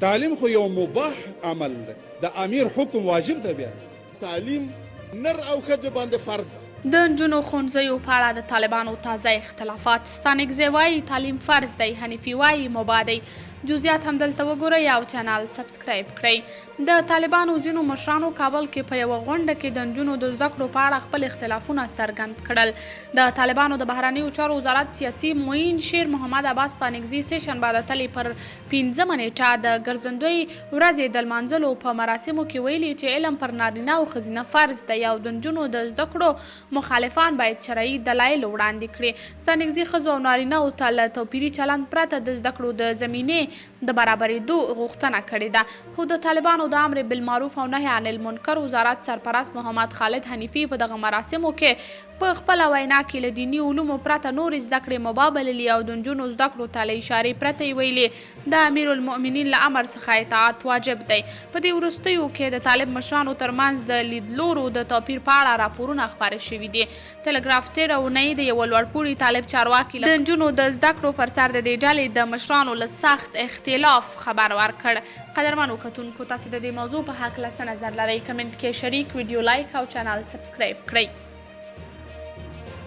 تعلیم خو یو مباح عمل دی، د امیر حکم واجب دی. بیا تعلیم نر او ښځې باندې فرض ده. د نجونو ښوونځیو په اړه د طالبانو تازه اختلافات. ستانکزی وایي تعلیم فرض دی، حنیفي وایي مباح دی. جزئیات همدلته وګورئ او چینل سبسکرایب کړئ. د طالبانو ځینو مشرانو کابل کې په یوه غونډه کې د نجونو د زده کړو په اړه خپل اختلافونه څرګند کړل. د طالبانو د بهرنیو چارو وزارت سیاسي معین شیر محمد عباس ستانکزي سهشنبه د تلې پر 5 نیټه د ګرځندوی ورځې د لمانځلو په مراسمو کې ویلي چې علم پر نارینه او ښځینه فرض دی او د نجونو د زده کړو مخالفان باید شرعي دلایل وړاندې کړي. ستانکزي ښځو او نارینهو ته له توپیري چلند پرته د زده کړو د زمینې د برابرېدو غوښتنه کړې ده. خو د طالبانو د امر بالمعروف او نهي عن المنکر وزارت سرپرست محمد خالد حنیفي په دغه مراسمو کې په خپله وینا کې له دیني علومو پرته نورې زده کړې مباح بللي او د نجونو زده کړو ته له اشارې پرته یې ویلي د امیر المؤمنین له امر څخه اطاعت واجب دی. په دې وروستیو کې د طالب مشرانو ترمنځ د لیدلورو د توپیر په اړه راپورونه خپاره شوي دي. ټلګراف تېره اونۍ د یوه لوړپوړي طالب چارواکي د نجونو د زده کړو پر سر د دې ډلې د مشرانو له سخت اختلاف خبر ورکړ. قدرمنو کتونکو، تاسو د دې موضوع په هکله څه نظر لرئ؟ کمنټ کې شریک، ویډیو لایک او چینل سبسکرایب کړئ.